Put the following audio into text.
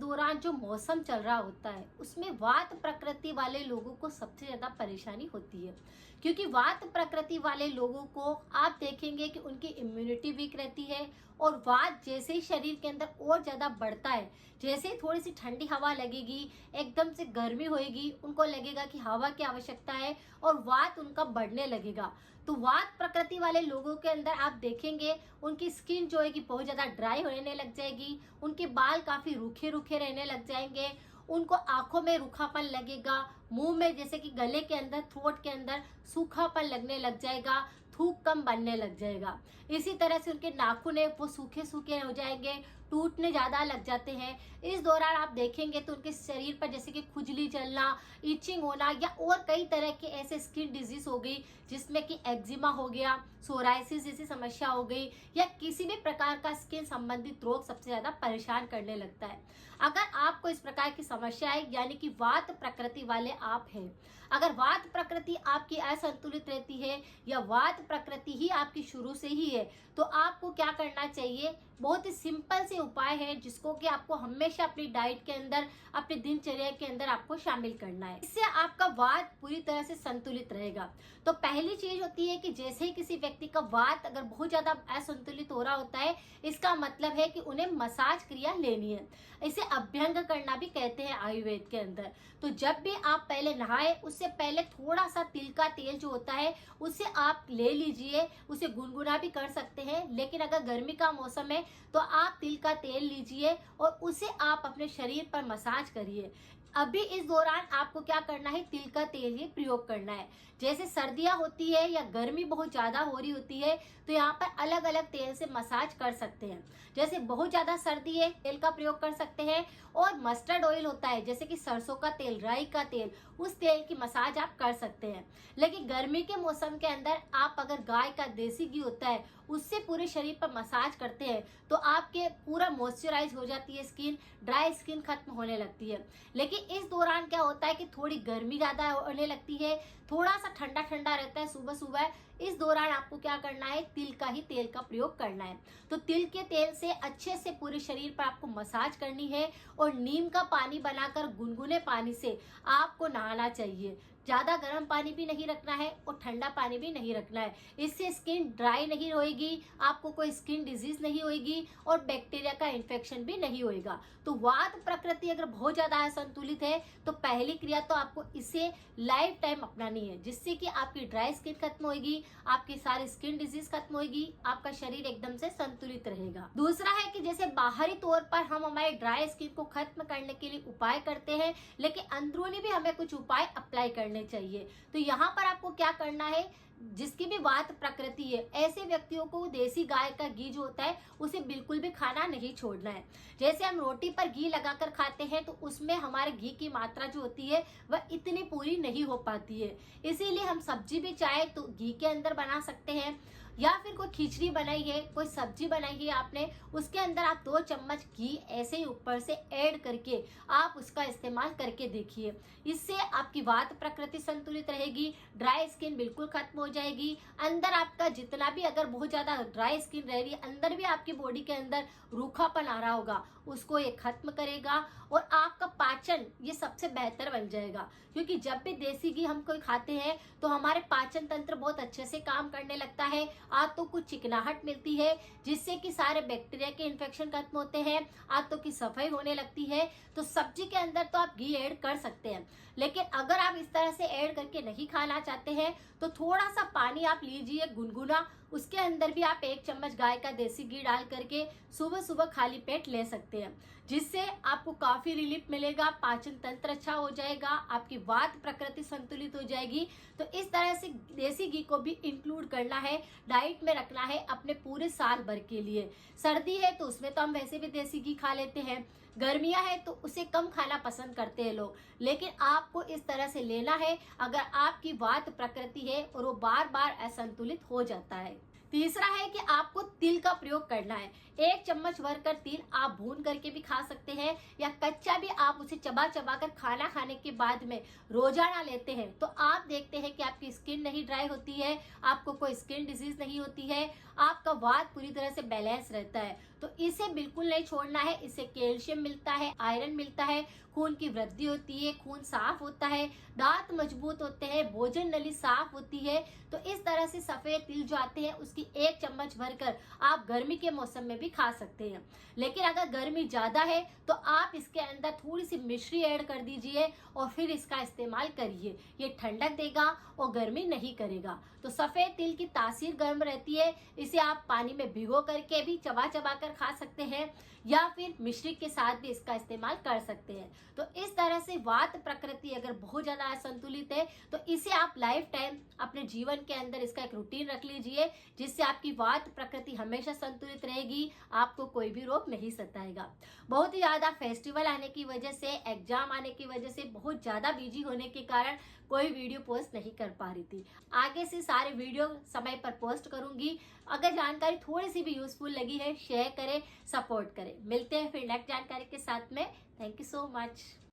दौरान जो मौसम चल रहा होता है उसमें वात प्रकृति वाले लोगों को सबसे ज्यादा परेशानी होती है, क्योंकि वात प्रकृति वाले लोगों को आप देखेंगे कि उनकी इम्यूनिटी वीक रहती है। और वात जैसे ही शरीर के अंदर और ज्यादा बढ़ता है, जैसे ही थोड़ी सी ठंडी हवा लगेगी, एकदम से गर्मी होएगी, उनको लगेगा कि हवा की आवश्यकता है और वात उनका बढ़ने लगेगा। तो वात प्रकृति वाले लोगों के अंदर आप देखेंगे उनकी स्किन जो है कि बहुत ज्यादा ड्राई होने लग जाएगी, उनके बाल काफी रूखे रूखे रहने लग जाएंगे, उनको आंखों में रूखापन लगेगा, मुंह में जैसे कि गले के अंदर, थ्रोट के अंदर सूखापन लगने लग जाएगा, थूक कम बनने लग जाएगा। इसी तरह से उनके नाखून है वो सूखे सूखे हो जाएंगे, टूटने ज्यादा लग जाते हैं। इस दौरान आप देखेंगे तो उनके शरीर पर जैसे कि खुजली चलना, इचिंग होना या और कई तरह के ऐसे स्किन डिजीज हो गई, जिसमें कि एक्जिमा हो गया, सोराइसिस जैसी समस्या हो गई, या किसी भी प्रकार का स्किन संबंधित रोग सबसे ज्यादा परेशान करने लगता है। अगर आपको इस प्रकार की समस्या है, यानी कि वात प्रकृति वाले आप हैं, अगर वात प्रकृति आपकी असंतुलित रहती है या वात प्रकृति ही आपकी शुरू से ही है, तो आपको क्या करना चाहिए? बहुत ही सिंपल से उपाय है जिसको कि आपको हमेशा अपनी डाइट के अंदर, अपनी दिनचर्या के अंदर आपको शामिल करना है। इससे आपका वात पूरी तरह से संतुलित रहेगा। तो पहली चीज होती है कि जैसे ही किसी व्यक्ति का वात अगर बहुत ज्यादा असंतुलित हो रहा होता है, इसका मतलब है कि उन्हें मसाज क्रिया लेनी है। इसे अभ्यंग करना भी कहते हैं आयुर्वेद के अंदर। तो जब भी आप पहले नहाए, उससे पहले थोड़ा सा तिल का तेल जो होता है उसे आप ले लीजिए। उसे गुनगुना भी कर सकते हैं, लेकिन अगर गर्मी का मौसम है तो आप तिल का तेल लीजिए और उसे आप अपने शरीर पर मसाज करिए। अभी इस दौरान आपको क्या करना है? तिल का तेल ही प्रयोग करना है। जैसे सर्दियां होती है या गर्मी बहुत ज्यादा हो रही होती है, तो यहाँ पर अलग अलग तेल से मसाज कर सकते हैं। जैसे बहुत ज्यादा सर्दी है, तेल का प्रयोग कर सकते हैं। और मस्टर्ड ऑयल होता है, जैसे कि सरसों का तेल, राई का तेल, उस तेल की मसाज आप कर सकते हैं। लेकिन गर्मी के मौसम के अंदर आप अगर गाय का देसी घी होता है उससे पूरे शरीर पर मसाज करते हैं, तो आपके पूरा मॉइस्चराइज हो जाती है स्किन, ड्राई स्किन खत्म होने लगती है। लेकिन इस दौरान क्या होता है कि थोड़ी गर्मी ज्यादा होने लगती है, थोड़ा सा ठंडा ठंडा रहता है सुबह सुबह। इस दौरान आपको क्या करना है? तिल का ही तेल का प्रयोग करना है। तो तिल के तेल से अच्छे से पूरे शरीर पर आपको मसाज करनी है और नीम का पानी बनाकर गुनगुने पानी से आपको नहाना चाहिए। ज्यादा गर्म पानी भी नहीं रखना है और ठंडा पानी भी नहीं रखना है। इससे स्किन ड्राई नहीं होएगी, आपको कोई स्किन डिजीज नहीं होएगी और बैक्टीरिया का इन्फेक्शन भी नहीं होएगा। तो वात प्रकृति अगर बहुत ज्यादा असंतुलित है तो पहली क्रिया तो आपको इसे लाइफ टाइम अपनानी है, जिससे कि आपकी ड्राई स्किन खत्म होगी, आपकी सारी स्किन डिजीज खत्म होगी, आपका शरीर एकदम से संतुलित रहेगा। दूसरा है कि जैसे बाहरी तौर पर हम हमारे ड्राई स्किन को खत्म करने के लिए उपाय करते हैं, लेकिन अंदरूनी भी हमें कुछ उपाय अप्लाई करने चाहिए। तो यहाँ पर आपको क्या करना है? जिसकी भी वात प्रकृति है, ऐसे व्यक्तियों को देसी गाय का घी जो होता है उसे बिल्कुल भी खाना नहीं छोड़ना है। जैसे हम रोटी पर घी लगाकर खाते हैं तो उसमें हमारे घी की मात्रा जो होती है वह इतनी पूरी नहीं हो पाती है। इसीलिए हम सब्जी भी चाहे तो घी के अंदर बना सकते हैं, या फिर कोई खिचड़ी बनाई है, कोई सब्जी बनाई है आपने, उसके अंदर आप 2 चम्मच घी ऐसे ही ऊपर से ऐड करके आप उसका इस्तेमाल करके देखिए। इससे आपकी वात प्रकृति संतुलित रहेगी, ड्राई स्किन बिल्कुल खत्म हो जाएगी। अंदर आपका जितना भी अगर बहुत ज्यादा ड्राई स्किन रह रही है, अंदर भी आपकी बॉडी के अंदर रूखापन आ रहा होगा, उसको ये खत्म करेगा और आपका पाचन ये सबसे बेहतर बन जाएगा। क्योंकि जब भी देसी घी हम कोई खाते हैं तो हमारे पाचन तंत्र बहुत अच्छे से काम करने लगता है, आंतों को चिकनाहट मिलती है, जिससे कि सारे बैक्टीरिया के इन्फेक्शन खत्म होते हैं, आंतों की सफाई होने लगती है। तो सब्जी के अंदर तो आप घी ऐड कर सकते हैं, लेकिन अगर आप इस तरह से ऐड करके नहीं खाना चाहते हैं तो थोड़ा सा पानी आप लीजिए गुनगुना, उसके अंदर भी आप 1 चम्मच गाय का देसी घी डाल करके सुबह सुबह खाली पेट ले सकते हैं, जिससे आपको काफी रिलीफ मिलेगा, पाचन तंत्र अच्छा हो जाएगा, आपकी वात प्रकृति संतुलित हो जाएगी। तो इस तरह से देसी घी को भी इंक्लूड करना है, डाइट में रखना है अपने पूरे साल भर के लिए। सर्दी है तो उसमें तो हम वैसे भी देसी घी खा लेते हैं, गर्मियां है तो उसे कम खाना पसंद करते हैं लोग, लेकिन आपको इस तरह से लेना है अगर आपकी वात प्रकृति है और वो बार बार असंतुलित हो जाता है। तीसरा है कि आपको तिल का प्रयोग करना है। 1 चम्मच भरकर तिल आप भून करके भी खा सकते हैं, या कच्चा भी आप उसे चबा चबा कर खाना खाने के बाद में रोजाना लेते हैं तो आप देखते हैं कि आपकी स्किन नहीं ड्राई होती है, आपको कोई स्किन डिजीज नहीं होती है, आपका वात पूरी तरह से बैलेंस रहता है। तो इसे बिल्कुल नहीं छोड़ना है। इससे कैल्शियम मिलता है, आयरन मिलता है, खून की वृद्धि होती है, खून साफ होता है, दांत मजबूत होते हैं, भोजन नली साफ होती है। तो इस तरह से सफेद तिल जो आते हैं उसकी 1 चम्मच भरकर आप गर्मी के मौसम में भी खा सकते हैं। लेकिन अगर गर्मी ज्यादा है तो आप इसके अंदर थोड़ी सी मिश्री ऐड कर दीजिए और फिर इसका इस्तेमाल करिए। ये ठंडक देगा और गर्मी नहीं करेगा। तो सफेद तिल की तासीर गर्म रहती है। इसे आप पानी में भिगो करके भी चबा चबा कर खा सकते हैं या फिर मिश्री के साथ भी इसका इस्तेमाल कर सकते हैं। तो इस तरह से वात प्रकृति अगर बहुत ज्यादा असंतुलित है तो इसे आप लाइफ टाइम अपने जीवन के अंदर इसका एक रूटीन रख लीजिए, जिससे आपकी वात प्रकृति हमेशा संतुलित रहेगी, आपको कोई भी रोग नहीं सताएगा। बहुत ही ज्यादा फेस्टिवल आने की वजह से, एग्जाम आने की वजह से बहुत ज्यादा बिजी होने के कारण कोई वीडियो पोस्ट नहीं कर पा रही थी। आगे से सारे वीडियो समय पर पोस्ट करूंगी। अगर जानकारी थोड़ी सी भी यूजफुल लगी है, शेयर करें, सपोर्ट करें। मिलते हैं फिर नेक्स्ट जानकारी के साथ में। Thank you so much.